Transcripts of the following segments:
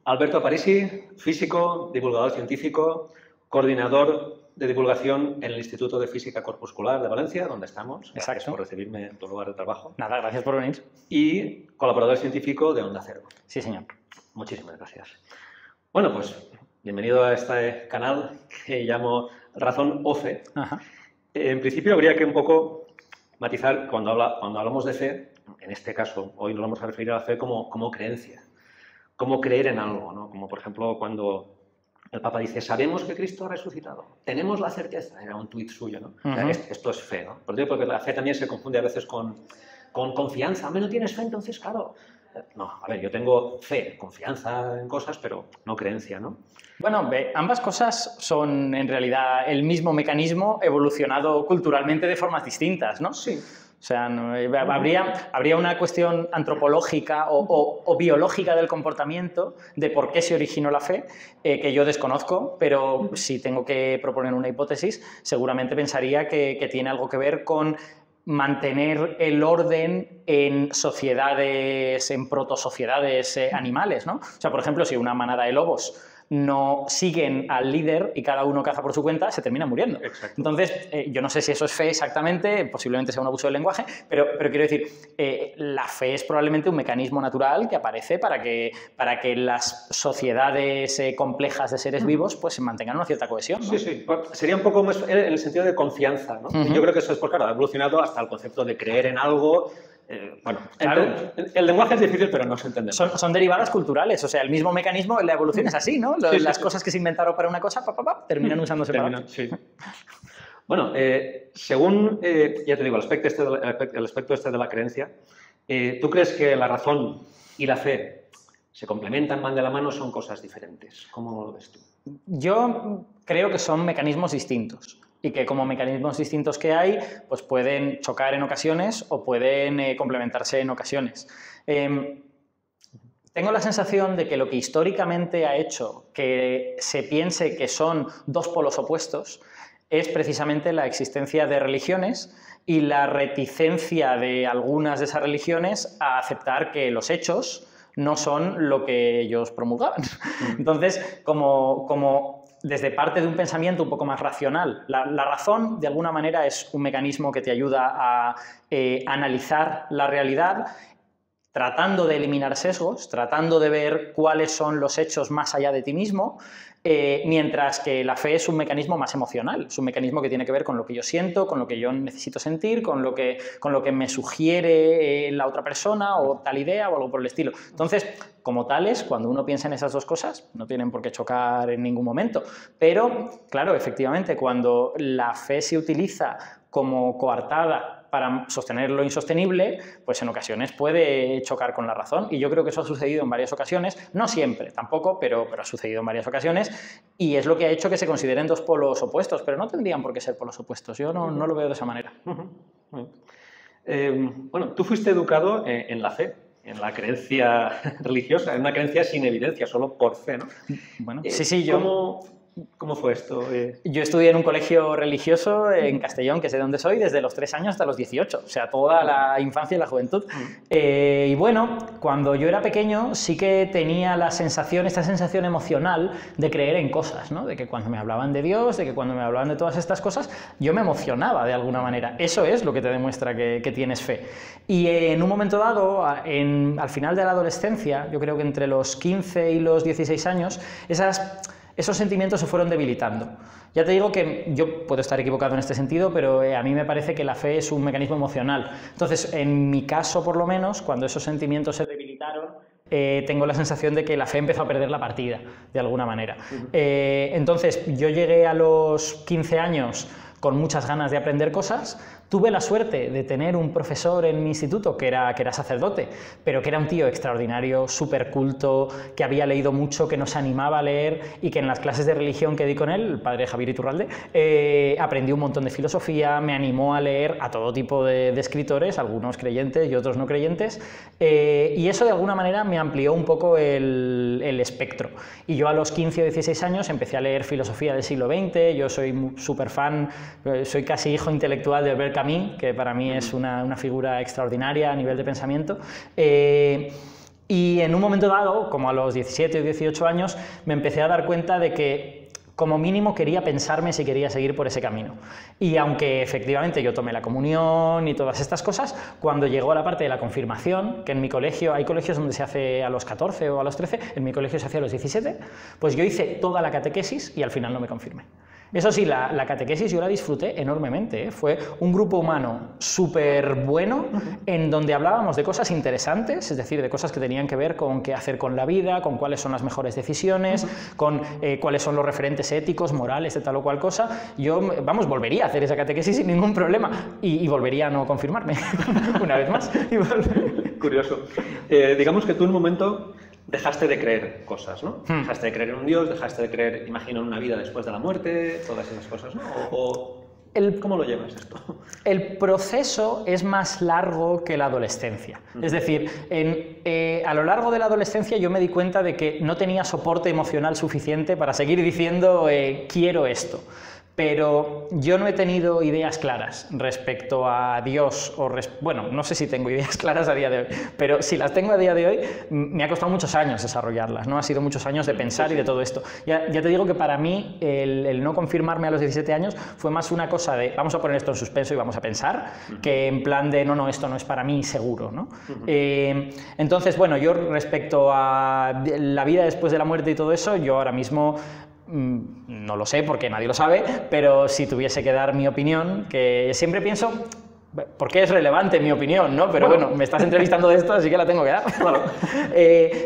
Alberto Aparici, físico, divulgador científico, coordinador de divulgación en el Instituto de Física Corpuscular de Valencia, donde estamos. Gracias Exacto. por recibirme en tu lugar de trabajo. Nada, gracias por venir. Y colaborador científico de Onda Cero. Sí, señor. Muchísimas gracias. Bueno, pues bienvenido a este canal que llamo Razón o Fe. Ajá. En principio habría que un poco matizar cuando hablamos de fe, en este caso hoy nos vamos a referir a la fe como creencia, como creer en algo, ¿no? Como por ejemplo cuando el Papa dice, sabemos que Cristo ha resucitado, tenemos la certeza, era un tuit suyo, ¿no? O sea, esto es fe, ¿no? Porque la fe también se confunde a veces con confianza. ¿No tienes fe? Entonces, claro. No, a ver, yo tengo fe, confianza en cosas, pero no creencia, ¿no? Bueno, ambas cosas son en realidad el mismo mecanismo evolucionado culturalmente de formas distintas, ¿no? Sí. O sea, habría una cuestión antropológica o biológica del comportamiento de por qué se originó la fe, que yo desconozco, pero si tengo que proponer una hipótesis, seguramente pensaría que tiene algo que ver con mantener el orden en sociedades, en protosociedades animales, ¿no? O sea, por ejemplo, si una manada de lobos no siguen al líder y cada uno caza por su cuenta, se termina muriendo. Exacto. Entonces, yo no sé si eso es fe exactamente, posiblemente sea un abuso del lenguaje, pero quiero decir, la fe es probablemente un mecanismo natural que aparece para que las sociedades complejas de seres vivos pues se mantengan una cierta cohesión, ¿no? Sí, sí. Sería un poco más en el sentido de confianza, ¿no? Y yo creo que eso es porque, claro, ha evolucionado hasta el concepto de creer en algo. Bueno, claro. El lenguaje es difícil, pero no se entiende. Son derivadas culturales, o sea, el mismo mecanismo, la evolución es así, ¿no? Las cosas que se inventaron para una cosa, terminan usándose para otra. Sí. Bueno, según, ya te digo, el aspecto este de la creencia, ¿tú crees que la razón y la fe se complementan, van de la mano, son cosas diferentes? ¿Cómo lo ves tú? Yo creo que son mecanismos distintos. Y que como mecanismos distintos que hay, pues pueden chocar en ocasiones o pueden complementarse en ocasiones. Tengo la sensación de que lo que históricamente ha hecho que se piense que son dos polos opuestos es precisamente la existencia de religiones y la reticencia de algunas de esas religiones a aceptar que los hechos no son lo que ellos promulgaban. Entonces, como desde parte de un pensamiento un poco más racional. La razón, de alguna manera, es un mecanismo que te ayuda a analizar la realidad, tratando de eliminar sesgos, tratando de ver cuáles son los hechos más allá de ti mismo, mientras que la fe es un mecanismo más emocional, es un mecanismo que tiene que ver con lo que yo siento, con lo que yo necesito sentir, con lo que me sugiere la otra persona o tal idea o algo por el estilo. Entonces, como tales, cuando uno piensa en esas dos cosas, no tienen por qué chocar en ningún momento. Pero, claro, efectivamente, cuando la fe se utiliza como coartada para sostener lo insostenible, pues en ocasiones puede chocar con la razón. Y yo creo que eso ha sucedido en varias ocasiones, no siempre tampoco, pero ha sucedido en varias ocasiones, y es lo que ha hecho que se consideren dos polos opuestos, pero no tendrían por qué ser polos opuestos. Yo no lo veo de esa manera. Bueno, tú fuiste educado en la fe, en la creencia religiosa, en una creencia sin evidencia, solo por fe, ¿no? Bueno, sí, yo... ¿Cómo fue esto? Yo estudié en un colegio religioso en Castellón, que es de donde soy, desde los 3 años hasta los 18, o sea, toda la infancia y la juventud. Y bueno, cuando yo era pequeño sí que tenía esta sensación emocional de creer en cosas, ¿no? De que cuando me hablaban de Dios, de que cuando me hablaban de todas estas cosas, yo me emocionaba de alguna manera. Eso es lo que te demuestra que tienes fe. Y en un momento dado, al final de la adolescencia, yo creo que entre los 15 y los 16 años, esos sentimientos se fueron debilitando. Ya te digo que yo puedo estar equivocado en este sentido, pero a mí me parece que la fe es un mecanismo emocional. Entonces, en mi caso, por lo menos, cuando esos sentimientos se debilitaron, tengo la sensación de que la fe empezó a perder la partida, de alguna manera. Entonces, yo llegué a los 15 años con muchas ganas de aprender cosas. Tuve la suerte de tener un profesor en mi instituto que era sacerdote, pero que era un tío extraordinario, súper culto, que había leído mucho, que nos animaba a leer y que en las clases de religión que di con él, el padre Javier Iturralde, aprendí un montón de filosofía, me animó a leer a todo tipo de escritores, algunos creyentes y otros no creyentes, y eso de alguna manera me amplió un poco el espectro. Y yo a los 15 o 16 años empecé a leer filosofía del siglo XX, yo soy súper fan, soy casi hijo intelectual de Albert Camus, que para mí es una figura extraordinaria a nivel de pensamiento, Y en un momento dado, como a los 17 o 18 años, me empecé a dar cuenta de que como mínimo quería pensarme si quería seguir por ese camino. Y aunque efectivamente yo tomé la comunión y todas estas cosas, cuando llegó a la parte de la confirmación, que en mi colegio, hay colegios donde se hace a los 14 o a los 13, en mi colegio se hacía a los 17, pues yo hice toda la catequesis y al final no me confirmé. Eso sí, la catequesis yo la disfruté enormemente, ¿eh? Fue un grupo humano súper bueno en donde hablábamos de cosas interesantes, es decir, de cosas que tenían que ver con qué hacer con la vida, con cuáles son las mejores decisiones, con cuáles son los referentes éticos, morales, de tal o cual cosa. Yo, vamos, volvería a hacer esa catequesis sin ningún problema y volvería a no confirmarme una vez más. Curioso. Digamos que tú en un momento dejaste de creer cosas, ¿no? Dejaste de creer en un Dios, dejaste de creer, imagino, en una vida después de la muerte, todas esas cosas, ¿no? ¿Cómo lo llevas esto? El proceso es más largo que la adolescencia. Es decir, a lo largo de la adolescencia yo me di cuenta de que no tenía soporte emocional suficiente para seguir diciendo quiero esto. Pero yo no he tenido ideas claras respecto a Dios, bueno, no sé si tengo ideas claras a día de hoy, pero si las tengo a día de hoy, me ha costado muchos años desarrollarlas, ¿no? Ha sido muchos años de pensar y de todo esto. Ya te digo que para mí el no confirmarme a los 17 años fue más una cosa de vamos a poner esto en suspenso y vamos a pensar, que en plan de no, esto no es para mí seguro, ¿no? Entonces, bueno, yo respecto a la vida después de la muerte y todo eso, yo ahora mismo no lo sé porque nadie lo sabe, pero si tuviese que dar mi opinión, que siempre pienso, porque es relevante mi opinión, ¿no? Pero bueno, me estás entrevistando de esto, así que la tengo que dar. Claro.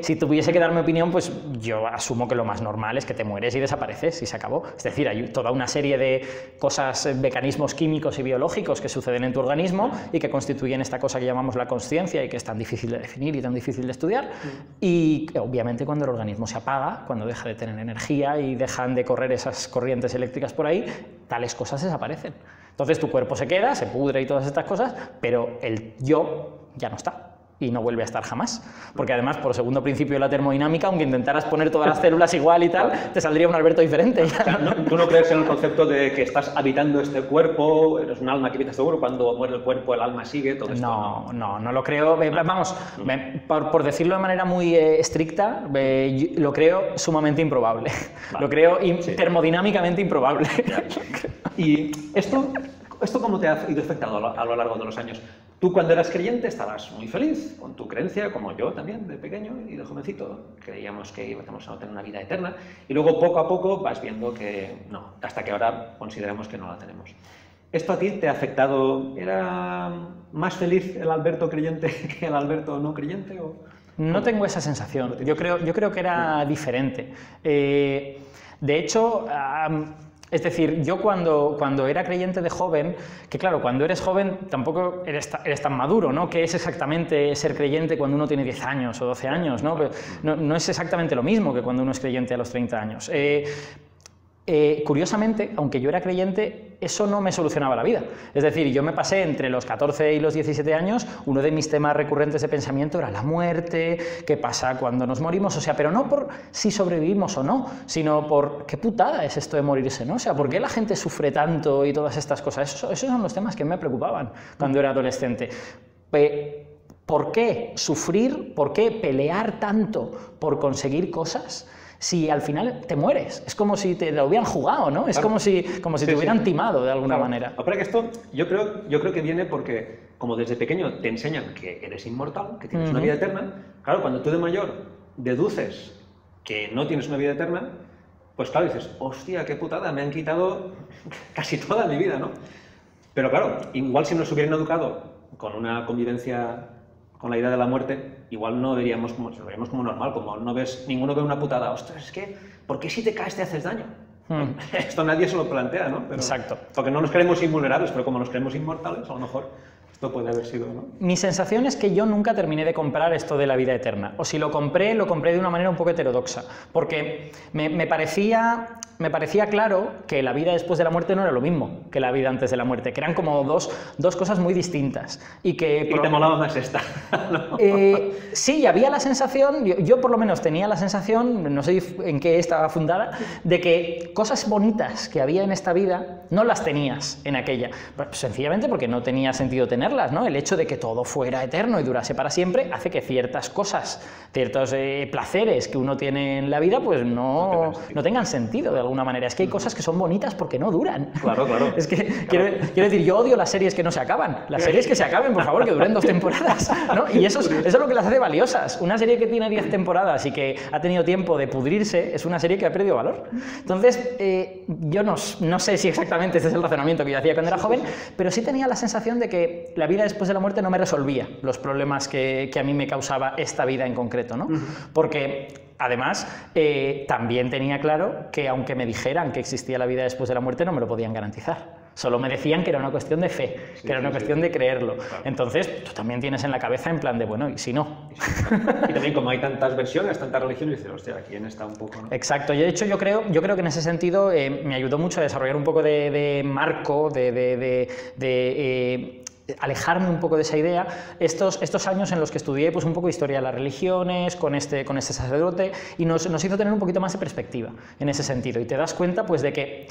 Si tuviese que dar mi opinión, pues yo asumo que lo más normal es que te mueres y desapareces y se acabó. Es decir, hay toda una serie de cosas, mecanismos químicos y biológicos que suceden en tu organismo y que constituyen esta cosa que llamamos la consciencia y que es tan difícil de definir y tan difícil de estudiar. Y obviamente cuando el organismo se apaga, cuando deja de tener energía y dejan de correr esas corrientes eléctricas por ahí, tales cosas desaparecen. Entonces tu cuerpo se queda, se pudre y todas estas cosas, pero el yo ya no está y no vuelve a estar jamás. Porque además, por segundo principio de la termodinámica, aunque intentaras poner todas las células igual y tal, te saldría un Alberto diferente. O sea, ¿tú no crees en el concepto de que estás habitando este cuerpo, eres un alma que habita este cuerpo, cuando muere el cuerpo el alma sigue, todo esto? No lo creo. Vamos, por decirlo de manera muy estricta, lo creo sumamente improbable. Vale. Lo creo termodinámicamente improbable. ¿Y esto cómo te ha ido afectando a lo largo de los años? Tú cuando eras creyente estabas muy feliz con tu creencia, como yo también, de pequeño y de jovencito. Creíamos que íbamos a tener una vida eterna y luego poco a poco vas viendo que no, hasta que ahora consideramos que no la tenemos. ¿Esto a ti te ha afectado? ¿Era más feliz el Alberto creyente que el Alberto no creyente? ¿O? No tengo esa sensación. Yo creo que era diferente. De hecho, es decir, yo cuando era creyente de joven, que claro, cuando eres joven tampoco eres tan maduro, ¿no? ¿Qué es exactamente ser creyente cuando uno tiene 10 años o 12 años? ¿No? No es exactamente lo mismo que cuando uno es creyente a los 30 años. Curiosamente, aunque yo era creyente, eso no me solucionaba la vida. Es decir, yo me pasé entre los 14 y los 17 años, uno de mis temas recurrentes de pensamiento era la muerte, qué pasa cuando nos morimos, o sea, pero no por si sobrevivimos o no, sino por qué putada es esto de morirse, ¿no? O sea, ¿por qué la gente sufre tanto y todas estas cosas? Esos son los temas que me preocupaban cuando era adolescente. ¿Por qué sufrir? ¿Por qué pelear tanto por conseguir cosas? Si al final te mueres, es como si te lo hubieran jugado, ¿no? Es como si te hubieran timado de alguna manera. Ahora que esto, yo creo que viene porque, como desde pequeño te enseñan que eres inmortal, que tienes una vida eterna, claro, cuando tú de mayor deduces que no tienes una vida eterna, pues claro, dices, hostia, qué putada, me han quitado casi toda mi vida, ¿no? Pero claro, igual si nos hubieran educado con una convivencia con la idea de la muerte, igual no lo veríamos como normal, como ninguno ve una putada, ostras, es que, ¿por qué si te caes te haces daño? Esto nadie se lo plantea, ¿no? Pero, exacto. Porque no nos creemos invulnerables, pero como nos creemos inmortales, a lo mejor esto puede haber sido, ¿no? Mi sensación es que yo nunca terminé de comprar esto de la vida eterna, o si lo compré de una manera un poco heterodoxa, porque me parecía me parecía claro que la vida después de la muerte no era lo mismo que la vida antes de la muerte, que eran como dos cosas muy distintas. Y te molaba más esta. ¿No? Sí, había la sensación, yo por lo menos tenía la sensación, no sé en qué estaba fundada, de que cosas bonitas que había en esta vida no las tenías en aquella. Sencillamente porque no tenía sentido tenerlas, ¿no? El hecho de que todo fuera eterno y durase para siempre hace que ciertas cosas, ciertos placeres que uno tiene en la vida, pues no tengan sentido de alguna manera. Es que hay cosas que son bonitas porque no duran. Claro, claro. Es que quiero decir, yo odio las series que no se acaban. Las series que se acaben, por favor, que duren 2 temporadas, ¿no? Y eso es lo que las hace valiosas. Una serie que tiene 10 temporadas y que ha tenido tiempo de pudrirse es una serie que ha perdido valor. Entonces, yo no sé si exactamente este es el razonamiento que yo hacía cuando era joven, pero sí tenía la sensación de que la vida después de la muerte no me resolvía los problemas que a mí me causaba esta vida en concreto, ¿no? Porque además, también tenía claro que aunque me dijeran que existía la vida después de la muerte, no me lo podían garantizar. Solo me decían que era una cuestión de fe, que era una cuestión de creerlo. Claro. Entonces, tú también tienes en la cabeza en plan de, bueno, ¿y si no? Y también como hay tantas versiones, tantas religiones, dices, hostia, ¿quién está un poco? ¿No? Exacto. De hecho, yo creo que en ese sentido me ayudó mucho a desarrollar un poco de marco, alejarme un poco de esa idea, estos años en los que estudié pues un poco historia de las religiones con este sacerdote, y nos hizo tener un poquito más de perspectiva en ese sentido, y te das cuenta pues de que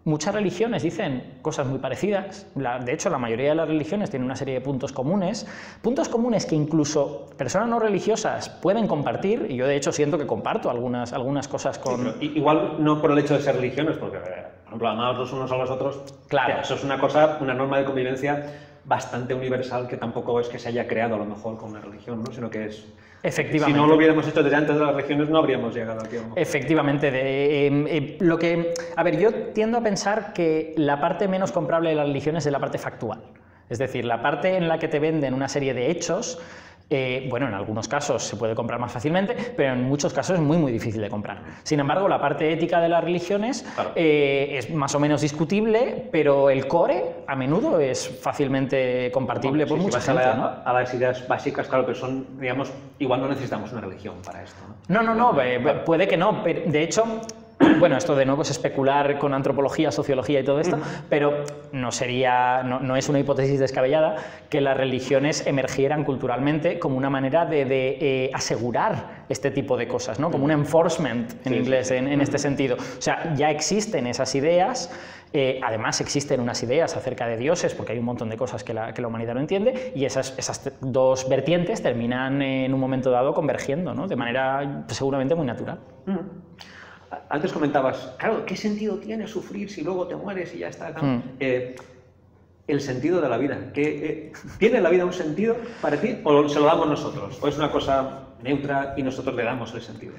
muchas religiones dicen cosas muy parecidas. De hecho, la mayoría de las religiones tienen una serie de puntos comunes que incluso personas no religiosas pueden compartir, y yo de hecho siento que comparto algunas cosas con... Sí, igual no por el hecho de ser religiones, porque por ejemplo amados los unos a los otros, claro, eso es una norma de convivencia bastante universal que tampoco es que se haya creado a lo mejor con una religión, ¿no? Sino que es... Efectivamente. Si no lo hubiéramos hecho desde antes de las religiones, no habríamos llegado aquí. Efectivamente. A ver, yo tiendo a pensar que la parte menos comprable de las religiones es la parte factual. Es decir, la parte en la que te venden una serie de hechos. Bueno, en algunos casos se puede comprar más fácilmente, pero en muchos casos es muy, muy difícil de comprar. Sin embargo, la parte ética de las religiones, claro, es más o menos discutible, pero el core a menudo es fácilmente compartible por mucha gente, ¿no? A las ideas básicas, claro, pero son, digamos, igual no necesitamos una religión para esto, ¿no? No, puede que no. De hecho, bueno, esto de nuevo es especular con antropología, sociología y todo esto, pero no es una hipótesis descabellada que las religiones emergieran culturalmente como una manera de asegurar este tipo de cosas, ¿no? Como un enforcement en inglés, en este sentido. O sea, ya existen esas ideas. Además existen unas ideas acerca de dioses, porque hay un montón de cosas que la humanidad no entiende, y esas dos vertientes terminan en un momento dado convergiendo, ¿no? De manera pues, seguramente muy natural. Antes comentabas, claro, ¿qué sentido tiene sufrir si luego te mueres y ya está? El sentido de la vida. ¿Tiene la vida un sentido para ti o se lo damos nosotros? ¿O es una cosa neutra y nosotros le damos el sentido?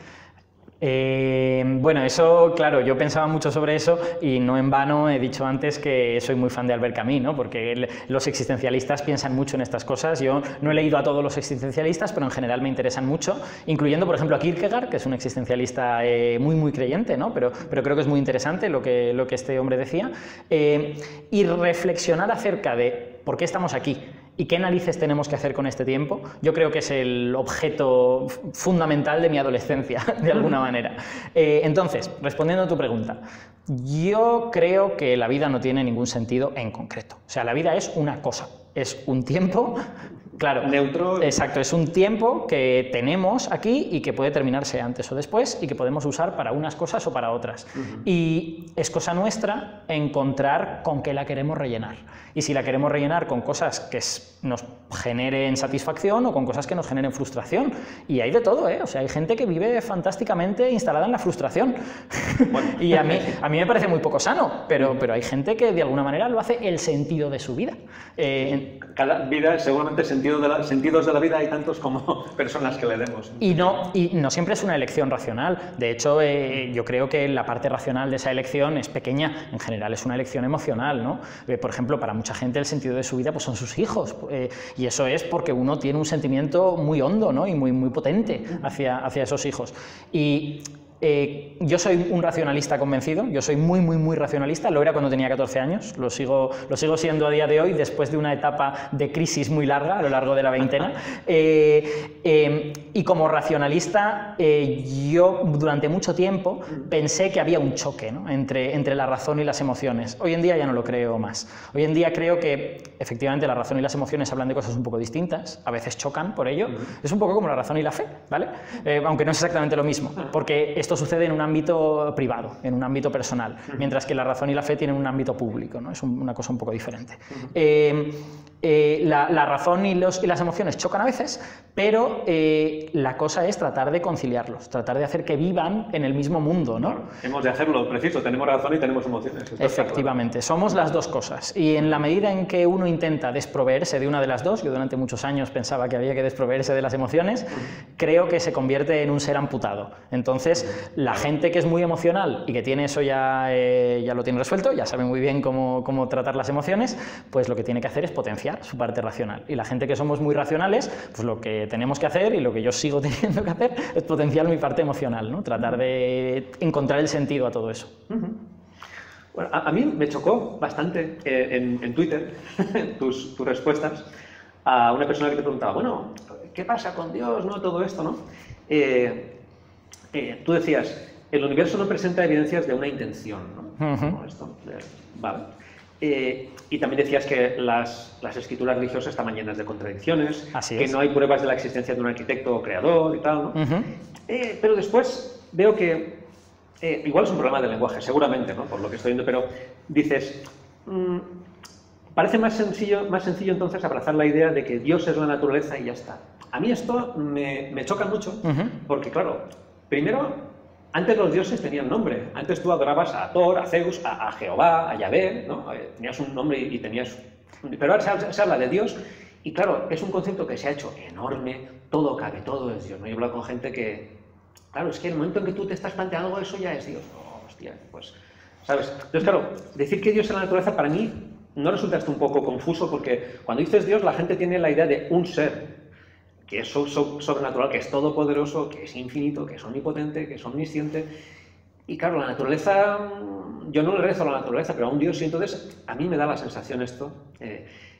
Bueno, eso, claro, yo pensaba mucho sobre eso y no en vano he dicho antes que soy muy fan de Albert Camus, ¿no? Porque los existencialistas piensan mucho en estas cosas. Yo no he leído a todos los existencialistas, pero en general me interesan mucho, incluyendo, por ejemplo, a Kierkegaard, que es un existencialista muy, muy creyente, ¿no? Pero creo que es muy interesante lo que este hombre decía. Y reflexionar acerca de por qué estamos aquí y qué narices tenemos que hacer con este tiempo, yo creo que es el objeto fundamental de mi adolescencia, de alguna manera. Entonces, respondiendo a tu pregunta, yo creo que la vida no tiene ningún sentido en concreto. O sea, la vida es una cosa, es un tiempo, claro, neutro. Exacto, es un tiempo que tenemos aquí y que puede terminarse antes o después y que podemos usar para unas cosas o para otras. Y es cosa nuestra encontrar con qué la queremos rellenar. Y si la queremos rellenar con cosas que nos generen satisfacción o con cosas que nos generen frustración. Y hay de todo, ¿eh? O sea, hay gente que vive fantásticamente instalada en la frustración. Bueno. Y a mí me parece muy poco sano, pero hay gente que de alguna manera lo hace el sentido de su vida. Cada vida, seguramente sentidos de la vida hay tantos como personas que le demos. Y no siempre es una elección racional. De hecho, yo creo que la parte racional de esa elección es pequeña. En general es una elección emocional, ¿no? Por ejemplo, para mucha gente el sentido de su vida pues son sus hijos. Y eso es porque uno tiene un sentimiento muy hondo, ¿no? Y muy, muy potente hacia esos hijos. Y Yo soy un racionalista convencido, yo soy muy, muy, muy racionalista, lo era cuando tenía 14 años, lo sigo siendo a día de hoy, después de una etapa de crisis muy larga a lo largo de la veintena. Y como racionalista, yo durante mucho tiempo pensé que había un choque, ¿no?, entre la razón y las emociones. Hoy en día ya no lo creo más. Hoy en día creo que efectivamente la razón y las emociones hablan de cosas un poco distintas, a veces chocan por ello. Es un poco como la razón y la fe, ¿vale? Aunque no es exactamente lo mismo, porque esto sucede en un ámbito privado, en un ámbito personal, mientras que la razón y la fe tienen un ámbito público, ¿no? Es una cosa un poco diferente. La razón y las emociones chocan a veces, pero la cosa es tratar de conciliarlos, tratar de hacer que vivan en el mismo mundo, ¿no? Claro, hemos de hacerlo, preciso, tenemos razón y tenemos emociones. Efectivamente, somos las dos cosas, y en la medida en que uno intenta desproveerse de una de las dos, yo durante muchos años pensaba que había que desproveerse de las emociones, creo que se convierte en un ser amputado. Entonces, la gente que es muy emocional y que tiene eso ya lo tiene resuelto, ya sabe muy bien cómo tratar las emociones, pues lo que tiene que hacer es potenciar su parte racional. Y la gente que somos muy racionales, pues lo que tenemos que hacer, y lo que yo sigo teniendo que hacer, es potenciar mi parte emocional, ¿no? Tratar de encontrar el sentido a todo eso. Bueno, a mí me chocó bastante en Twitter tus respuestas a una persona que te preguntaba, bueno, ¿qué pasa con Dios, no? Todo esto, ¿no? Tú decías, el universo no presenta evidencias de una intención, ¿no? Como esto, vale. Y también decías que las escrituras religiosas estaban llenas de contradicciones, que no hay pruebas de la existencia de un arquitecto o creador y tal, ¿no? Pero después veo que, igual es un problema de lenguaje, seguramente, ¿no?, por lo que estoy viendo, pero dices, parece más sencillo entonces abrazar la idea de que Dios es la naturaleza y ya está. A mí esto me choca mucho, porque claro, primero, antes los dioses tenían nombre. Antes tú adorabas a Thor, a Zeus, a Jehová, a Yahvé, ¿no? Tenías un nombre y tenías... Pero ahora se habla de Dios y claro, es un concepto que se ha hecho enorme, todo cabe, todo es Dios, ¿no? Yo he hablado con gente que... Claro, es que el momento en que tú te estás planteando algo, eso ya es Dios. Oh, hostia, pues... ¿Sabes? Entonces, claro, decir que Dios es la naturaleza para mí no resulta esto un poco confuso porque cuando dices Dios la gente tiene la idea de un ser que es sobrenatural, que es todopoderoso, que es infinito, que es omnipotente, que es omnisciente. Y claro, la naturaleza, yo no le rezo a la naturaleza, pero a un Dios, y entonces a mí me da la sensación esto,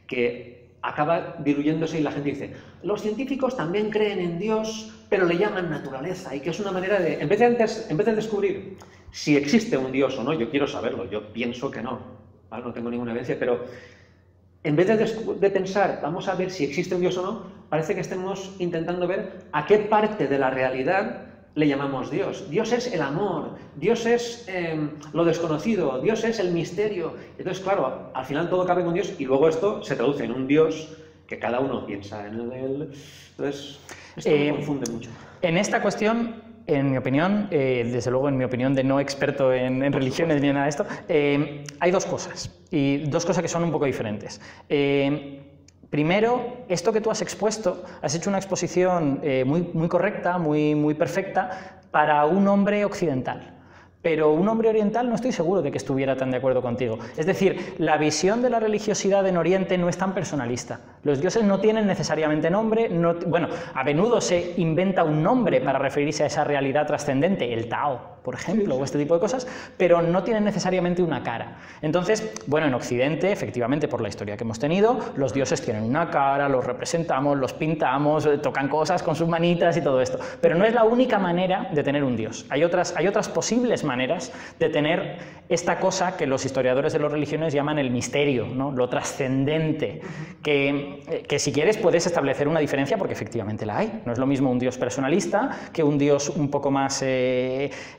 que acaba diluyéndose y la gente dice, los científicos también creen en Dios, pero le llaman naturaleza, y que es una manera de, en vez de descubrir si existe un Dios o no, yo quiero saberlo, yo pienso que no, ¿vale? No tengo ninguna evidencia, pero en vez de pensar, vamos a ver si existe un Dios o no, parece que estemos intentando ver a qué parte de la realidad le llamamos Dios. Dios es el amor, Dios es lo desconocido, Dios es el misterio. Entonces, claro, al final todo cabe con Dios y luego esto se traduce en un Dios que cada uno piensa en él. Entonces, esto me confunde mucho. En esta cuestión... En mi opinión, desde luego en mi opinión de no experto en religiones ni en nada de esto, hay dos cosas, y dos cosas que son un poco diferentes. Primero, esto que tú has expuesto, has hecho una exposición muy correcta, muy perfecta para un hombre occidental. Pero un hombre oriental no estoy seguro de que estuviera tan de acuerdo contigo. Es decir, la visión de la religiosidad en Oriente no es tan personalista. Los dioses no tienen necesariamente nombre, bueno, a menudo se inventa un nombre para referirse a esa realidad trascendente, el Tao, por ejemplo, o este tipo de cosas, pero no tienen necesariamente una cara. Entonces, bueno, en Occidente, efectivamente, por la historia que hemos tenido, los dioses tienen una cara, los representamos, los pintamos, tocan cosas con sus manitas y todo esto. Pero no es la única manera de tener un dios. Hay otras posibles maneras de tener esta cosa que los historiadores de las religiones llaman el misterio, ¿no? Lo trascendente, que si quieres puedes establecer una diferencia porque efectivamente la hay. No es lo mismo un dios personalista que un dios un poco más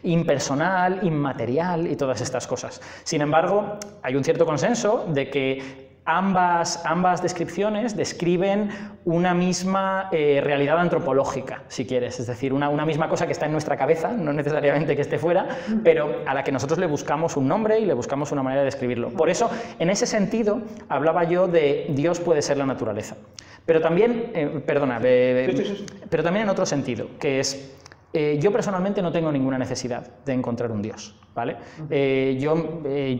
impersonal, inmaterial y todas estas cosas. Sin embargo, hay un cierto consenso de que ambas descripciones describen una misma realidad antropológica, si quieres, es decir, una misma cosa que está en nuestra cabeza, no necesariamente que esté fuera, pero a la que nosotros le buscamos un nombre y le buscamos una manera de describirlo. Por eso, en ese sentido, hablaba yo de Dios puede ser la naturaleza. Pero también, pero también en otro sentido, que es Yo personalmente no tengo ninguna necesidad de encontrar un Dios, ¿vale?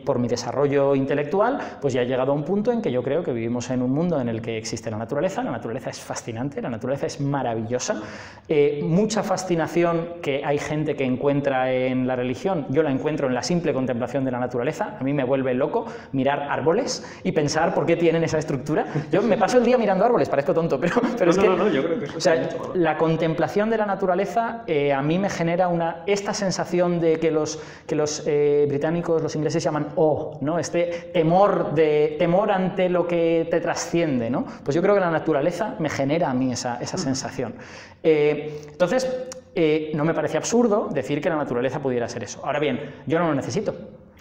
Por mi desarrollo intelectual, pues ya he llegado a un punto en que yo creo que vivimos en un mundo en el que existe la naturaleza es fascinante, la naturaleza es maravillosa, mucha fascinación que hay gente que encuentra en la religión, yo la encuentro en la simple contemplación de la naturaleza. A mí me vuelve loco mirar árboles y pensar por qué tienen esa estructura. Yo me paso el día mirando árboles, parezco tonto, pero es que... No, yo creo que eso, o sea, la contemplación de la naturaleza a mí me genera esta sensación de que los británicos, los ingleses llaman awe, ¿no? Este temor ante lo que te trasciende, ¿no? Pues yo creo que la naturaleza me genera a mí esa sensación. Entonces, no me parece absurdo decir que la naturaleza pudiera ser eso. Ahora bien, yo no lo necesito.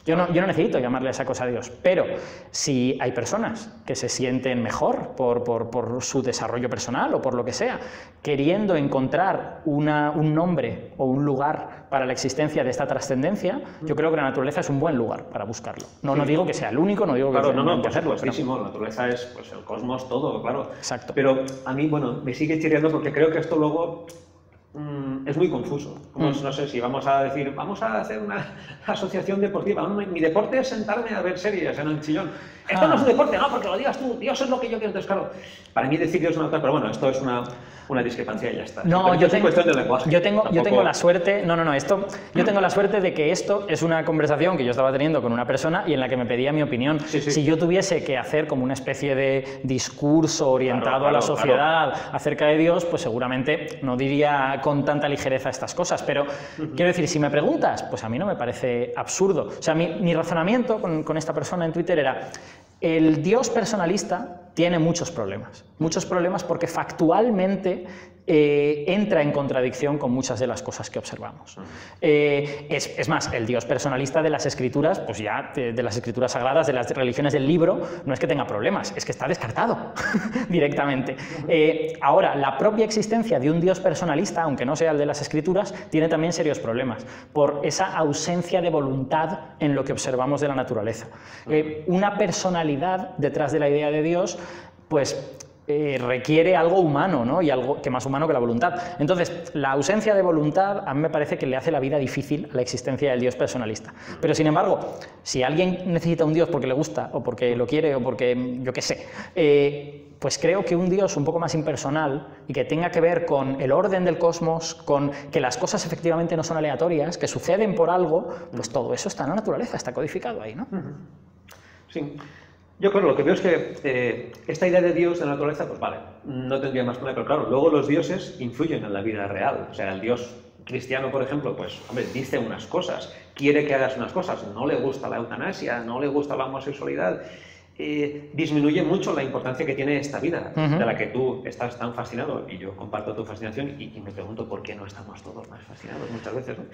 Yo no necesito llamarle a esa cosa a Dios, pero si hay personas que se sienten mejor por su desarrollo personal o por lo que sea, queriendo encontrar un nombre o un lugar para la existencia de esta trascendencia, yo creo que la naturaleza es un buen lugar para buscarlo. No digo que sea el único, no digo que tenga que hacerlo. Pero... La naturaleza es pues, el cosmos, todo, claro. Exacto. Pero a mí, me sigue chirriando porque creo que esto luego... es muy confuso. No sé si vamos a decir, vamos a hacer una asociación deportiva. Mi deporte es sentarme a ver series en el sillón. Esto no es un deporte, no, porque lo digas tú. Dios es lo que yo quiero. Entonces, claro, para mí decir Dios es una cosa, pero bueno, esto es una discrepancia y ya está. No, yo tengo cuestión de lenguaje. Yo tengo la suerte, yo tengo la suerte de que esto es una conversación que yo estaba teniendo con una persona y en la que me pedía mi opinión. Sí. Si yo tuviese que hacer como una especie de discurso orientado a la sociedad acerca de Dios, pues seguramente no diría con tanta ligereza estas cosas, pero quiero decir, si me preguntas, pues a mí no me parece absurdo. O sea, mi razonamiento con esta persona en Twitter era: el Dios personalista tiene muchos problemas porque factualmente entra en contradicción con muchas de las cosas que observamos. Es más, el Dios personalista de las escrituras, pues ya de las escrituras sagradas, de las religiones del libro, no es que tenga problemas, es que está descartado directamente. Ahora, la propia existencia de un Dios personalista, aunque no sea el de las escrituras, tiene también serios problemas por esa ausencia de voluntad en lo que observamos de la naturaleza. Una personalidad detrás de la idea de Dios, pues requiere algo humano, ¿no? Y algo que más humano que la voluntad. Entonces, la ausencia de voluntad a mí me parece que le hace la vida difícil a la existencia del Dios personalista. Pero, sin embargo, si alguien necesita un Dios porque le gusta, o porque lo quiere, o porque, yo qué sé, pues creo que un Dios un poco más impersonal y que tenga que ver con el orden del cosmos, con que las cosas efectivamente no son aleatorias, que suceden por algo, pues todo eso está en la naturaleza, está codificado ahí, ¿no? Sí. Yo, claro, lo que veo es que esta idea de Dios, de la naturaleza, pues vale, no tendría más problema, pero claro, luego los dioses influyen en la vida real. O sea, el Dios cristiano, por ejemplo, pues, hombre, dice unas cosas, quiere que hagas unas cosas, no le gusta la eutanasia, no le gusta la homosexualidad, disminuye mucho la importancia que tiene esta vida, de la que tú estás tan fascinado, y yo comparto tu fascinación, y me pregunto por qué no estamos todos más fascinados muchas veces, ¿no?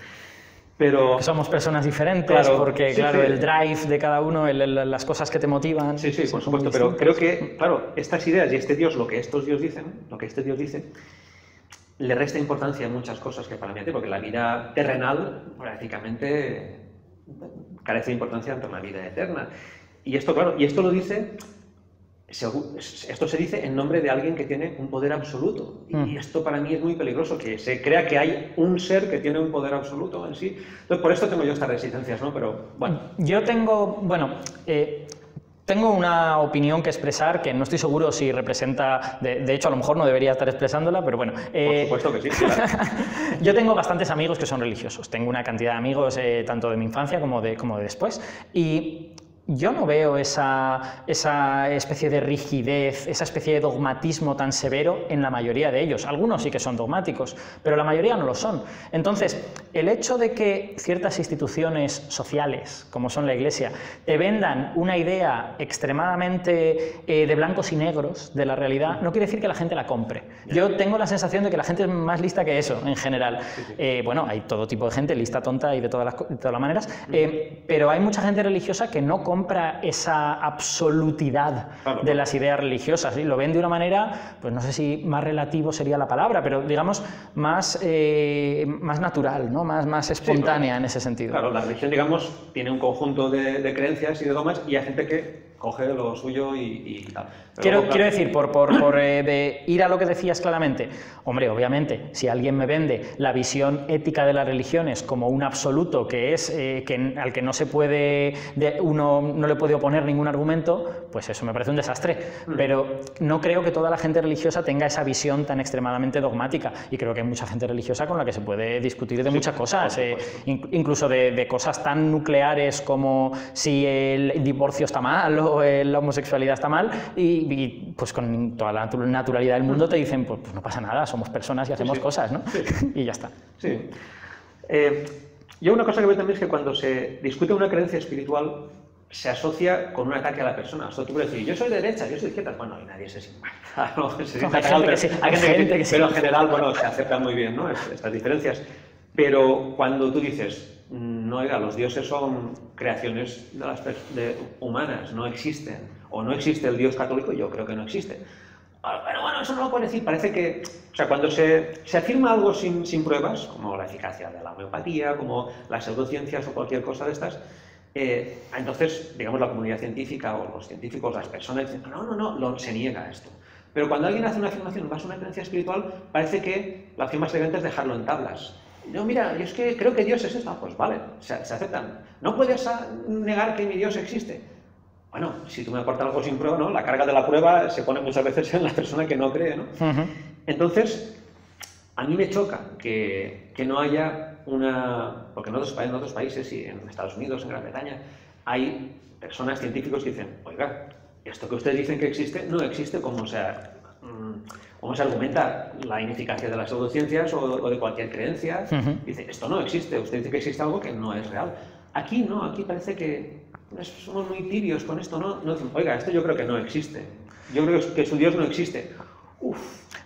Pero somos personas diferentes, claro, porque sí, el drive de cada uno, las cosas que te motivan... Sí, por supuesto, pero creo que, claro, estas ideas y este Dios, lo que este Dios dice, le resta importancia a muchas cosas que para mí, porque la vida terrenal prácticamente carece de importancia ante una vida eterna. Y esto, claro, lo dice... Esto se dice en nombre de alguien que tiene un poder absoluto. Y esto para mí es muy peligroso, que se crea que hay un ser que tiene un poder absoluto en sí. Entonces, por esto tengo yo estas resistencias, ¿no? Pero, bueno. Yo tengo, tengo una opinión que expresar que no estoy seguro si representa... De hecho, a lo mejor no debería estar expresándola, pero bueno. Por supuesto que sí, claro. Yo tengo bastantes amigos que son religiosos. Tengo una cantidad de amigos tanto de mi infancia como de después. Y... yo no veo esa especie de rigidez, esa especie de dogmatismo tan severo en la mayoría de ellos. Algunos sí que son dogmáticos, pero la mayoría no lo son. Entonces, el hecho de que ciertas instituciones sociales, como son la Iglesia, te vendan una idea extremadamente de blancos y negros de la realidad, no quiere decir que la gente la compre. Yo tengo la sensación de que la gente es más lista que eso, en general. Bueno, hay todo tipo de gente, lista, tonta y de todas las maneras, pero hay mucha gente religiosa que no compra esa absolutidad de las ideas religiosas, y lo ven de una manera, pues no sé si más relativo sería la palabra, pero digamos más natural, ¿no? más espontánea en ese sentido. Claro, la religión, digamos, tiene un conjunto de creencias y de dogmas, y hay gente que coge lo suyo y tal. Quiero decir, de ir a lo que decías claramente, hombre, obviamente, si alguien me vende la visión ética de las religiones como un absoluto que es al que no se puede, uno no le puede oponer ningún argumento, pues eso me parece un desastre. Pero no creo que toda la gente religiosa tenga esa visión tan extremadamente dogmática, y creo que hay mucha gente religiosa con la que se puede discutir de muchas cosas, incluso de cosas tan nucleares como si el divorcio está mal o la homosexualidad está mal, y pues con toda la naturalidad del mundo te dicen, pues no pasa nada, somos personas y hacemos cosas, ¿no? Y ya está. Sí. Yo una cosa que veo también es que cuando se discute una creencia espiritual se asocia con un ataque a la persona. O sea, tú puedes decir, yo soy de derecha, yo soy de izquierda. Bueno, y nadie se siente atacado, hay gente que sí. Pero en general, bueno, se aceptan muy bien, ¿no? Estas diferencias. Pero cuando tú dices, no, oiga, los dioses son creaciones humanas, no existen, o no existe el Dios católico, yo creo que no existe. Pero bueno, eso no lo puedo decir. Parece que, o sea, cuando se afirma algo sin pruebas, como la eficacia de la homeopatía, como las pseudociencias o cualquier cosa de estas, entonces, digamos, la comunidad científica o los científicos, las personas dicen, se niega a esto. Pero cuando alguien hace una afirmación en base a una creencia espiritual, parece que la opción más elegante es dejarlo en tablas. No, mira, yo es que creo que Dios es esto. Pues vale, se aceptan. No puedes negar que mi Dios existe. Bueno, si tú me aportas algo sin prueba, ¿no? La carga de la prueba se pone muchas veces en la persona que no cree, ¿no? Entonces, a mí me choca que no haya porque en otros países y en Estados Unidos, en Gran Bretaña, hay personas científicos que dicen, oiga, esto que ustedes dicen que existe, no existe como se argumenta la ineficacia de las pseudociencias o de cualquier creencia. Dice, esto no existe, usted dice que existe algo que no es real. Aquí no, aquí parece que somos muy tibios con esto, ¿no? Oiga, esto yo creo que no existe. Yo creo que su Dios no existe.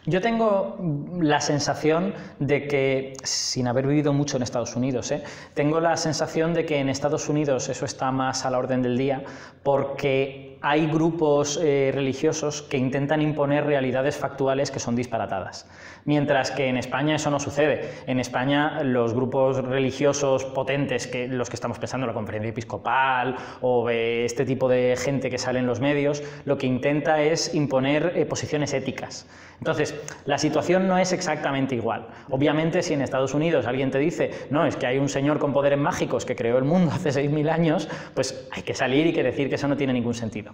Yo tengo la sensación de que, sin haber vivido mucho en Estados Unidos, tengo la sensación de que en Estados Unidos eso está más a la orden del día, porque hay grupos religiosos que intentan imponer realidades factuales que son disparatadas. Mientras que en España eso no sucede. En España los grupos religiosos potentes, los que estamos pensando, la Conferencia Episcopal o este tipo de gente que sale en los medios, lo que intenta es imponer posiciones éticas. Entonces, la situación no es exactamente igual. Obviamente, si en Estados Unidos alguien te dice, no, es que hay un señor con poderes mágicos que creó el mundo hace 6.000 años, pues hay que salir y que decir que eso no tiene ningún sentido.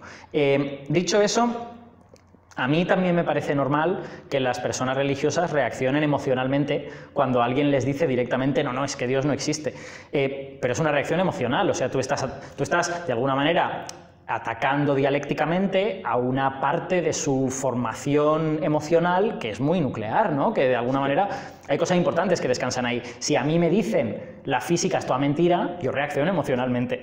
Dicho eso, a mí también me parece normal que las personas religiosas reaccionen emocionalmente cuando alguien les dice directamente, no, es que Dios no existe. Pero es una reacción emocional, o sea, tú estás de alguna manera atacando dialécticamente a una parte de su formación emocional que es muy nuclear, ¿no? Que de alguna manera hay cosas importantes que descansan ahí. Si a mí me dicen la física es toda mentira, yo reacciono emocionalmente.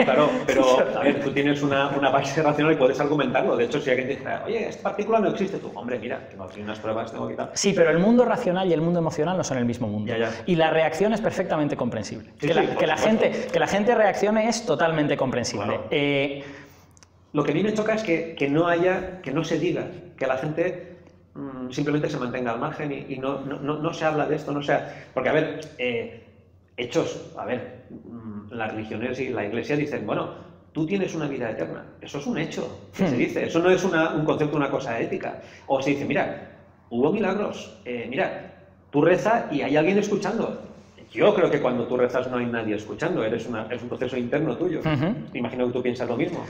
Claro, pero a ver, tú tienes una base racional y puedes argumentarlo. De hecho, si alguien te dice, oye, esta partícula no existe, tú, hombre, mira, tengo aquí unas pruebas, tengo que tal. Sí, pero el mundo racional y el mundo emocional no son el mismo mundo. Ya. Y la reacción es perfectamente comprensible. Que la gente reaccione es totalmente comprensible. Bueno. Lo que a mí me choca es que no se diga, que la gente simplemente se mantenga al margen y no se habla de esto, porque, a ver, las religiones y la Iglesia dicen, bueno, tú tienes una vida eterna, eso es un hecho, que se dice, eso no es un concepto, una cosa ética. O se dice, mira, hubo milagros, mira, tú rezas y hay alguien escuchando. Yo creo que cuando tú rezas no hay nadie escuchando, es un proceso interno tuyo. Imagino que tú piensas lo mismo.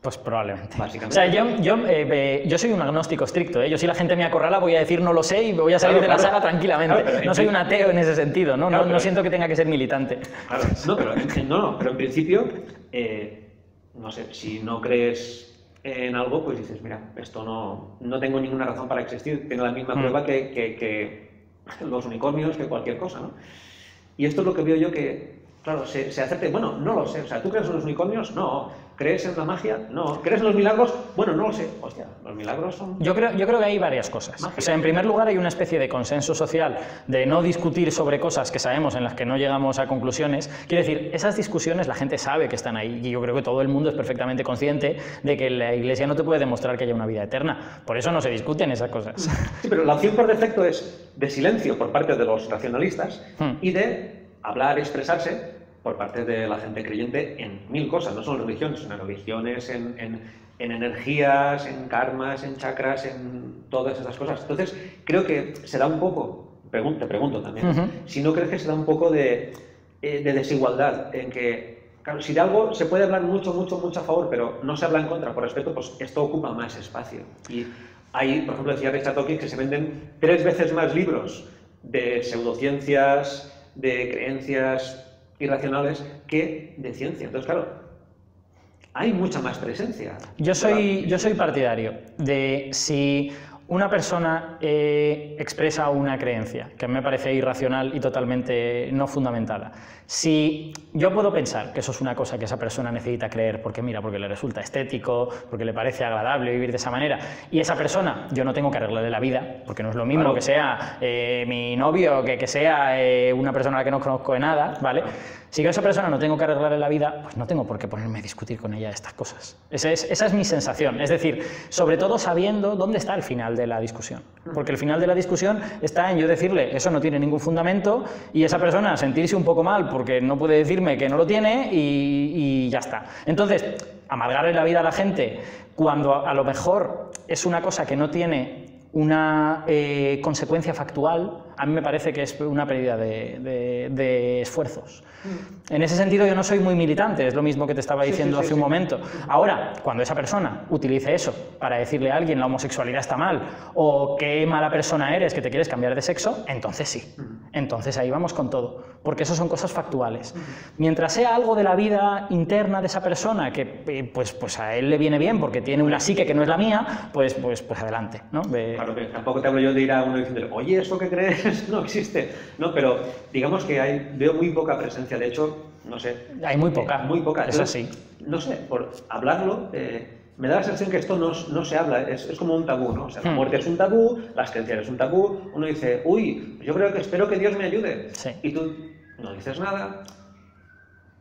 Pues probablemente. Básicamente. O sea, yo soy un agnóstico estricto, Yo si la gente me acorrala voy a decir no lo sé y voy a salir de la sala tranquilamente. Claro, no soy un ateo en ese sentido, ¿no? No siento que tenga que ser militante. Claro, pero en principio, no sé, si no crees en algo, pues dices, mira, esto no tengo ninguna razón para existir, tiene la misma prueba que los unicornios, que cualquier cosa, ¿no? Y esto es lo que veo yo que, claro, se acepte, bueno, no lo sé, o sea, ¿tú crees en los unicornios? No. ¿Crees en la magia? No. ¿Crees en los milagros? Bueno, no lo sé. Hostia, los milagros son... Yo creo que hay varias cosas. Magia. O sea, en primer lugar hay una especie de consenso social de no discutir sobre cosas que sabemos en las que no llegamos a conclusiones. Quiero decir, esas discusiones la gente sabe que están ahí y yo creo que todo el mundo es perfectamente consciente de que la Iglesia no te puede demostrar que haya una vida eterna. Por eso no se discuten esas cosas. Sí, pero la opción por defecto es de silencio por parte de los racionalistas y de hablar, expresarse por parte de la gente creyente en mil cosas, no solo en religiones, sino en religiones, en energías, en karmas, en chakras, en todas esas cosas. Entonces, creo que se da un poco, te pregunto también, si no crees que se da un poco de desigualdad, en que, claro, si de algo se puede hablar mucho a favor, pero no se habla en contra por respeto, pues esto ocupa más espacio. Y hay, por ejemplo, decía Richard Dawkins que se venden 3 veces más libros de pseudociencias, de creencias irracionales, que de ciencia. Entonces, claro, hay mucha más presencia. Yo soy partidario de si una persona expresa una creencia que me parece irracional y totalmente no fundamentada. Si yo puedo pensar que eso es una cosa que esa persona necesita creer porque le resulta estético, porque le parece agradable vivir de esa manera, y esa persona yo no tengo que arreglarle la vida, porque no es lo mismo claro que sea mi novio que sea una persona a la que no conozco de nada, ¿vale? Si yo a esa persona no tengo que arreglarle la vida, pues no tengo por qué ponerme a discutir con ella estas cosas. Esa es mi sensación. Es decir, sobre todo sabiendo dónde está el final de la discusión. Porque el final de la discusión está en yo decirle, eso no tiene ningún fundamento, y esa persona sentirse un poco mal porque no puede decirme que no lo tiene y ya está. Entonces, amargarle la vida a la gente cuando a lo mejor es una cosa que no tiene una consecuencia factual, a mí me parece que es una pérdida de esfuerzos. En ese sentido yo no soy muy militante, es lo mismo que te estaba diciendo hace un momento. Ahora, cuando esa persona utilice eso para decirle a alguien la homosexualidad está mal o qué mala persona eres que te quieres cambiar de sexo, entonces sí. Entonces ahí vamos con todo, porque eso son cosas factuales. Mientras sea algo de la vida interna de esa persona que pues a él le viene bien porque tiene una psique que no es la mía, pues adelante, ¿no? Claro que tampoco te hablo yo de ir a uno diciendo, oye, ¿eso que crees no existe? No, pero digamos que veo muy poca presencia. De hecho, no sé. Hay muy poca. Muy poca. Eso sí. No sé, por hablarlo, me da la sensación que esto no se habla, es como un tabú, ¿no? O sea, la muerte es un tabú, las creencias es un tabú. Uno dice, uy, espero que Dios me ayude. Sí. Y tú no dices nada.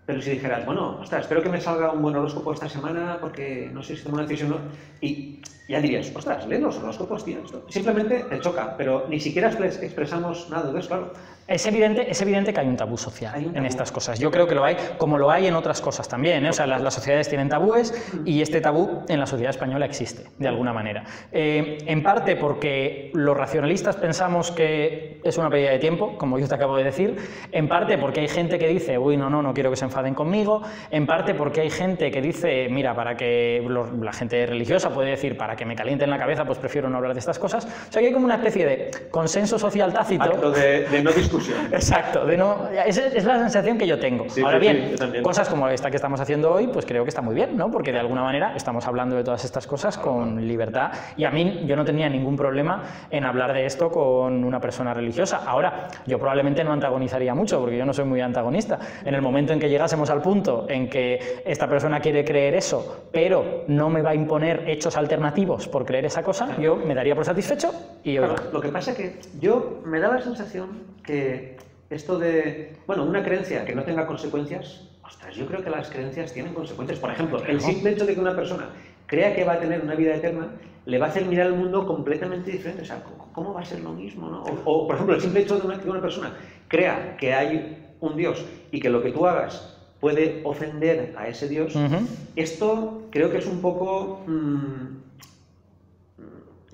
Pero si dijeras, bueno, ostras, espero que me salga un buen horóscopo esta semana porque no sé si tomo una decisión o no. Y ya dirías, ostras, lee los horóscopos, tío. Simplemente te choca, pero ni siquiera expresamos nada. Entonces, claro. Es evidente que hay un tabú social en estas cosas. Yo creo que lo hay, como lo hay en otras cosas también, ¿eh? O sea, las sociedades tienen tabúes y este tabú en la sociedad española existe, de alguna manera. En parte porque los racionalistas pensamos que es una pérdida de tiempo, como yo te acabo de decir. En parte porque hay gente que dice, uy, no quiero que se enfaden conmigo. En parte porque hay gente que dice, mira, para que la gente religiosa puede decir, para que me calienten la cabeza, pues prefiero no hablar de estas cosas. O sea, que hay como una especie de consenso social tácito. Acto de no discusión. Exacto, es la sensación que yo tengo. Sí, ahora bien, sí, cosas como esta que estamos haciendo hoy, pues creo que está muy bien, ¿no? Porque de alguna manera estamos hablando de todas estas cosas con libertad y a mí yo no tenía ningún problema en hablar de esto con una persona religiosa. Ahora, yo probablemente no antagonizaría mucho porque yo no soy muy antagonista. En el momento en que llegásemos al punto en que esta persona quiere creer eso, pero no me va a imponer hechos alternativos por creer esa cosa, yo me daría por satisfecho y claro, lo que pasa es que yo me da la sensación que esto de, bueno, una creencia que no tenga consecuencias, ostras, yo creo que las creencias tienen consecuencias. Por ejemplo, el simple hecho de que una persona crea que va a tener una vida eterna le va a hacer mirar el mundo completamente diferente. O sea, ¿cómo va a ser lo mismo, no? O por ejemplo, el simple hecho de que una persona crea que hay un Dios y que lo que tú hagas puede ofender a ese Dios, esto creo que es un poco...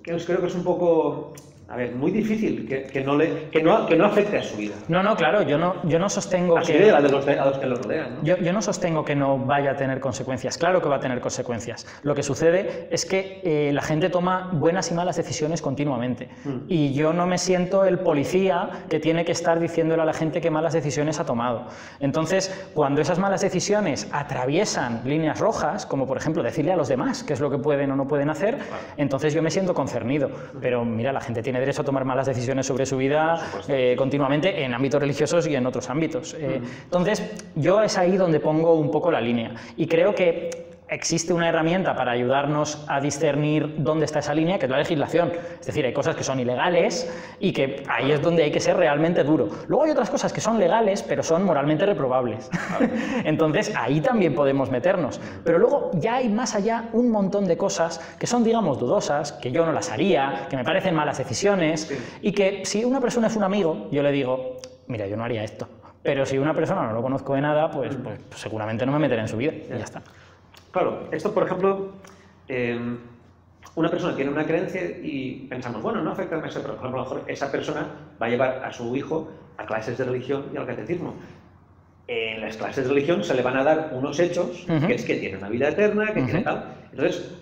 creo que es un poco... A ver, muy difícil que no afecte a su vida. No, claro, yo no sostengo así que... de a los que lo rodean, ¿no? Yo no sostengo que no vaya a tener consecuencias. Claro que va a tener consecuencias. Lo que sucede es que la gente toma buenas y malas decisiones continuamente. Y yo no me siento el policía que tiene que estar diciéndole a la gente qué malas decisiones ha tomado. Entonces, cuando esas malas decisiones atraviesan líneas rojas, como por ejemplo decirle a los demás qué es lo que pueden o no pueden hacer, entonces yo me siento concernido. Pero mira, la gente tiene derecho a tomar malas decisiones sobre su vida continuamente en ámbitos religiosos y en otros ámbitos. Entonces, yo es ahí donde pongo un poco la línea y creo que existe una herramienta para ayudarnos a discernir dónde está esa línea, que es la legislación. Es decir, hay cosas que son ilegales y que ahí es donde hay que ser realmente duro. Luego hay otras cosas que son legales, pero son moralmente reprobables. Entonces, ahí también podemos meternos. Pero luego ya hay más allá un montón de cosas que son, digamos, dudosas, que yo no las haría, que me parecen malas decisiones y que si una persona es un amigo, yo le digo, mira, yo no haría esto. Pero si una persona no lo conozco de nada, pues seguramente no me meteré en su vida y ya está. Claro, esto, por ejemplo, una persona tiene una creencia y pensamos, bueno, no afecta a eso, pero por ejemplo, a lo mejor esa persona va a llevar a su hijo a clases de religión y al catecismo. En las clases de religión se le van a dar unos hechos, que es que tiene una vida eterna, que tiene tal. Entonces,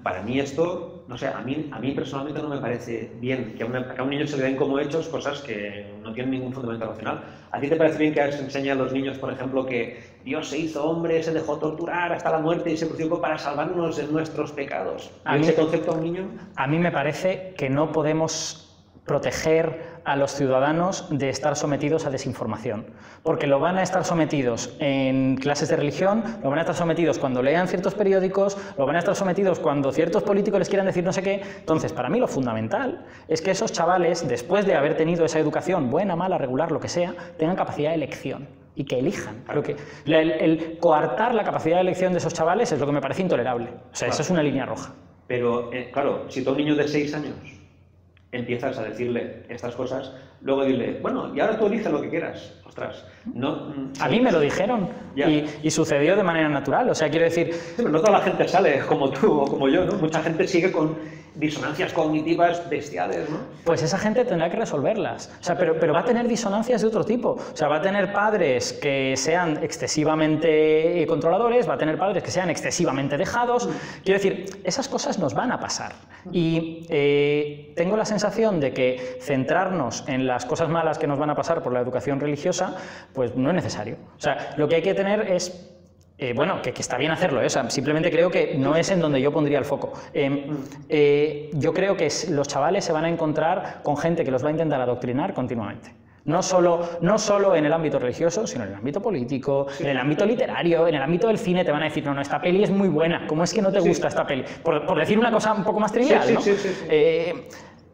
para mí esto, no sé, a mí personalmente no me parece bien que a un niño se le den como hechos cosas que no tienen ningún fundamento racional. ¿A ti te parece bien que se enseñe a los niños, por ejemplo, que Dios se hizo hombre, se dejó torturar hasta la muerte y se crucificó para salvarnos de nuestros pecados? ¿Ese concepto a un niño? A mí me parece que no podemos proteger a los ciudadanos de estar sometidos a desinformación, porque lo van a estar sometidos en clases de religión, lo van a estar sometidos cuando lean ciertos periódicos, lo van a estar sometidos cuando ciertos políticos les quieran decir no sé qué. Entonces, para mí lo fundamental es que esos chavales, después de haber tenido esa educación, buena, mala, regular, lo que sea, tengan capacidad de elección y que elijan. Creo que el coartar la capacidad de elección de esos chavales es lo que me parece intolerable. O sea, esa es una línea roja. Pero, claro, si tú a un niño de 6 años empiezas a decirle estas cosas, luego dile, bueno, y ahora tú eliges lo que quieras. Ostras, no... A mí me lo dijeron y sucedió de manera natural, o sea, quiero decir... Sí, pero no toda la gente sale como tú o como yo, ¿no? Mucha gente sigue con disonancias cognitivas bestiales, ¿no? Pues esa gente tendrá que resolverlas, o sea, pero va a tener disonancias de otro tipo, o sea, va a tener padres que sean excesivamente controladores, va a tener padres que sean excesivamente dejados, quiero decir, esas cosas nos van a pasar y tengo la sensación de que centrarnos en las cosas malas que nos van a pasar por la educación religiosa, pues no es necesario, o sea, lo que hay que tener es... bueno, que está bien hacerlo, o sea, simplemente creo que no es en donde yo pondría el foco. Yo creo que los chavales se van a encontrar con gente que los va a intentar adoctrinar continuamente. No solo en el ámbito religioso, sino en el ámbito político, en el ámbito literario, en el ámbito del cine. Te van a decir, no, esta peli es muy buena, ¿cómo es que no te gusta esta peli? Por decir una cosa un poco más trivial, ¿no?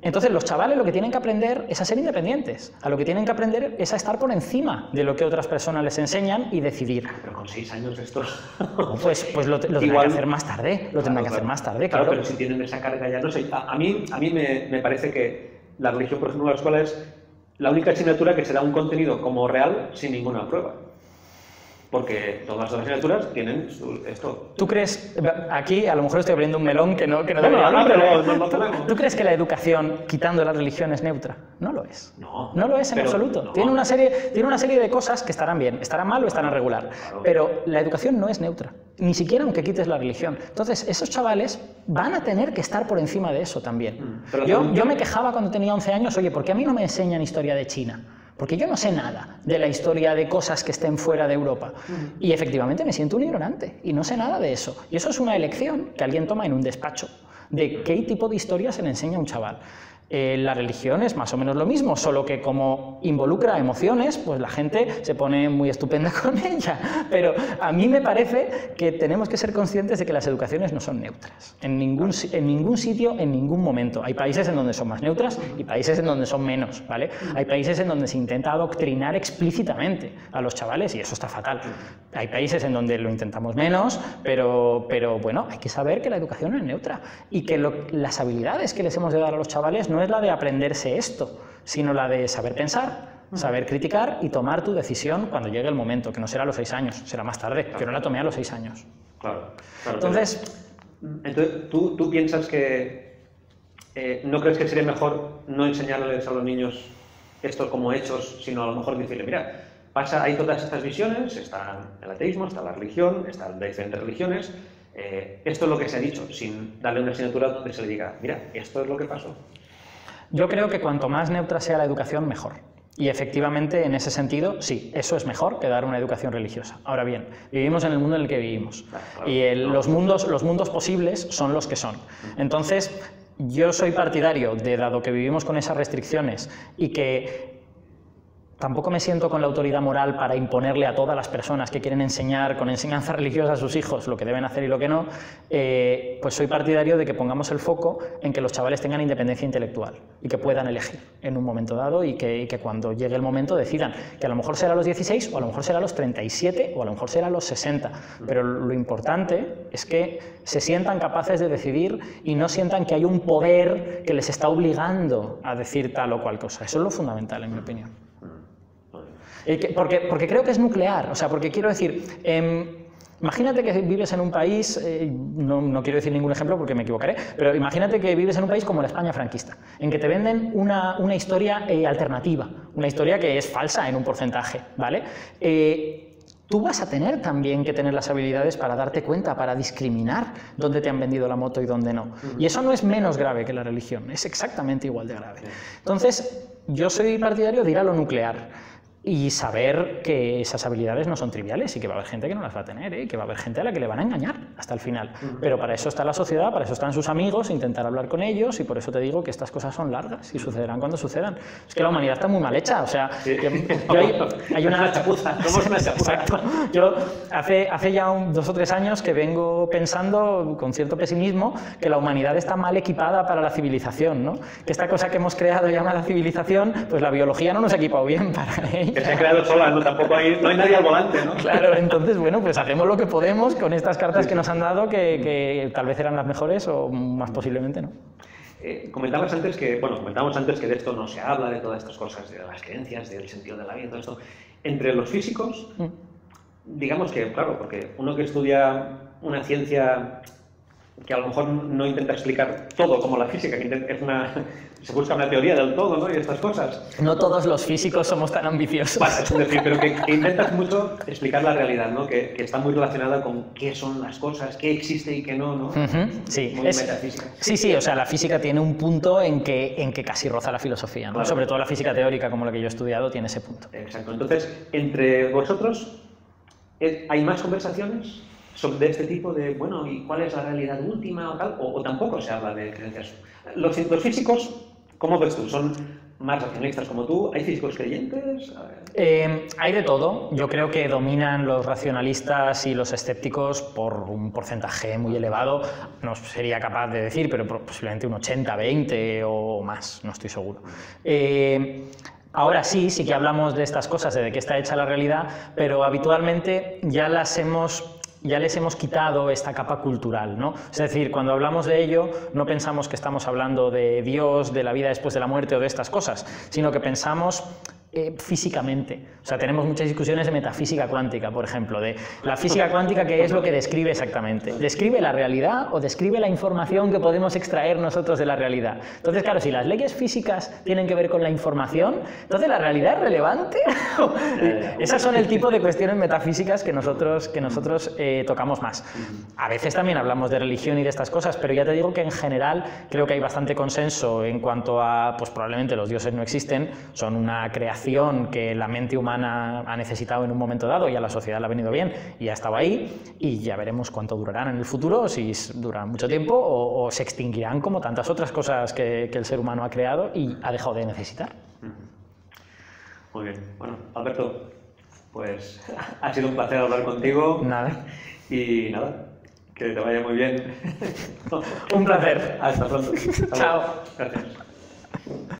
Entonces, los chavales lo que tienen que aprender es a ser independientes. A lo que tienen que aprender es a estar por encima de lo que otras personas les enseñan y decidir. Pero con 6 años esto... Pues lo tendrán que hacer más tarde. Lo tendrán que hacer más tarde, claro. Pero si tienen esa carga ya, no sé. A mí me parece que la religión, por ejemplo, en la escuela es la única asignatura que se da un contenido como real sin ninguna prueba. Porque todas las asignaturas tienen esto. ¿Tú crees, aquí a lo mejor estoy abriendo un melón que no debería abrir, ¿tú crees que la educación, quitando la religión, es neutra? No lo es. No lo es en absoluto. No. Tiene una serie de cosas que estarán bien, estarán mal o estarán regular. Claro. Pero la educación no es neutra, ni siquiera aunque quites la religión. Entonces, esos chavales van a tener que estar por encima de eso también. Yo me quejaba cuando tenía 11 años, oye, ¿por qué a mí no me enseñan historia de China? Porque yo no sé nada de la historia de cosas que estén fuera de Europa. Y efectivamente me siento un ignorante y no sé nada de eso. Y eso es una elección que alguien toma en un despacho, de qué tipo de historia se le enseña a un chaval. La religión es más o menos lo mismo, solo que como involucra emociones, pues la gente se pone muy estupenda con ella. Pero a mí me parece que tenemos que ser conscientes de que las educaciones no son neutras. En ningún sitio, en ningún momento. Hay países en donde son más neutras y países en donde son menos, ¿vale? Hay países en donde se intenta adoctrinar explícitamente a los chavales y eso está fatal. Hay países en donde lo intentamos menos, pero bueno, hay que saber que la educación no es neutra y que las habilidades que les hemos de dar a los chavales no es la de aprenderse esto, sino la de saber pensar, saber criticar y tomar tu decisión cuando llegue el momento, que no será a los 6 años, será más tarde, que no la tomé a los 6 años. Claro. Entonces, ¿tú piensas que no crees que sería mejor no enseñarles a los niños esto como hechos, sino a lo mejor decirle, mira, hay todas estas visiones, está el ateísmo, está la religión, están diferentes religiones, esto es lo que se ha dicho, sin darle una asignatura donde se le diga, mira, esto es lo que pasó? Yo creo que cuanto más neutra sea la educación, mejor. Y efectivamente, en ese sentido, sí, eso es mejor que dar una educación religiosa. Ahora bien, vivimos en el mundo en el que vivimos. Y los mundos posibles son los que son. Entonces, yo soy partidario de, dado que vivimos con esas restricciones y que tampoco me siento con la autoridad moral para imponerle a todas las personas que quieren enseñar con enseñanza religiosa a sus hijos lo que deben hacer y lo que no, pues soy partidario de que pongamos el foco en que los chavales tengan independencia intelectual y que puedan elegir en un momento dado y que cuando llegue el momento decidan, que a lo mejor será a los 16 o a lo mejor será a los 37 o a lo mejor será a los 60, pero lo importante es que se sientan capaces de decidir y no sientan que hay un poder que les está obligando a decir tal o cual cosa. Eso es lo fundamental, en mi opinión. Porque creo que es nuclear, o sea, porque quiero decir... imagínate que vives en un país, no quiero decir ningún ejemplo porque me equivocaré, pero imagínate que vives en un país como la España franquista, en que te venden una historia alternativa, una historia que es falsa en un porcentaje, ¿vale? Tú vas a tener también que tener las habilidades para darte cuenta, para discriminar dónde te han vendido la moto y dónde no. Y eso no es menos grave que la religión, es exactamente igual de grave. Entonces, yo soy partidario de ir a lo nuclear. Y saber que esas habilidades no son triviales y que va a haber gente que no las va a tener, y que va a haber gente a la que le van a engañar hasta el final. Pero para eso está la sociedad, para eso están sus amigos, intentar hablar con ellos, y por eso te digo que estas cosas son largas y sucederán cuando sucedan. Es que la humanidad está muy mal hecha, o sea, hay una chapuza, somos una chapuza. Exacto. Yo hace ya 2 o 3 años que vengo pensando con cierto pesimismo que la humanidad está mal equipada para la civilización, ¿no? Que esta cosa que hemos creado llamada civilización, pues la biología no nos ha equipado bien para ella. Que se ha creado sola, ¿no? Tampoco no hay nadie al volante, ¿no? Claro, entonces, bueno, pues hacemos lo que podemos con estas cartas que nos han dado, que tal vez eran las mejores o más posiblemente no. Comentábamos antes que de esto no se habla, de todas estas cosas, de las creencias, del sentido de la vida, todo esto. Entre los físicos, digamos que, claro, porque uno que estudia una ciencia que a lo mejor no intenta explicar todo como la física, que se busca una teoría del todo, ¿no? Y estas cosas. No todos los físicos somos tan ambiciosos. Bueno, es decir, pero que intentas mucho explicar la realidad, ¿no? Que está muy relacionada con qué son las cosas, qué existe y qué no, ¿no? Sí, muy metafísica. Sí, o sea, la física tiene un punto en que casi roza la filosofía, ¿no? Claro. Sobre todo la física teórica, como la que yo he estudiado, tiene ese punto. Exacto. Entonces, entre vosotros, ¿hay más conversaciones de este tipo de, bueno, ¿y cuál es la realidad última o tal? O tampoco se habla de creencias. Los físicos, ¿cómo ves tú? ¿Son más racionalistas como tú? ¿Hay físicos creyentes? Hay de todo. Yo creo que dominan los racionalistas y los escépticos por un porcentaje muy elevado. No sería capaz de decir, pero posiblemente un 80, 20 o más, no estoy seguro. Ahora sí que hablamos de estas cosas, de qué está hecha la realidad, pero habitualmente ya les hemos quitado esta capa cultural, ¿no? Es decir, cuando hablamos de ello, no pensamos que estamos hablando de Dios, de la vida después de la muerte o de estas cosas, sino que pensamos físicamente. O sea, tenemos muchas discusiones de metafísica cuántica, por ejemplo, de la física cuántica, ¿qué es lo que describe exactamente? ¿Describe la realidad o describe la información que podemos extraer nosotros de la realidad? Entonces, claro, si las leyes físicas tienen que ver con la información, entonces ¿la realidad es relevante? Esas son el tipo de cuestiones metafísicas que nosotros tocamos más. A veces también hablamos de religión y de estas cosas, pero ya te digo que en general creo que hay bastante consenso en cuanto a, pues probablemente los dioses no existen, son una creación que la mente humana ha necesitado en un momento dado y a la sociedad le ha venido bien y ha estado ahí, y ya veremos cuánto durarán en el futuro, si duran mucho tiempo o se extinguirán como tantas otras cosas que el ser humano ha creado y ha dejado de necesitar. Muy bien. Bueno, Alberto, pues ha sido un placer hablar contigo. Nada. Y nada, que te vaya muy bien. Un placer. Hasta pronto. Chao. Gracias.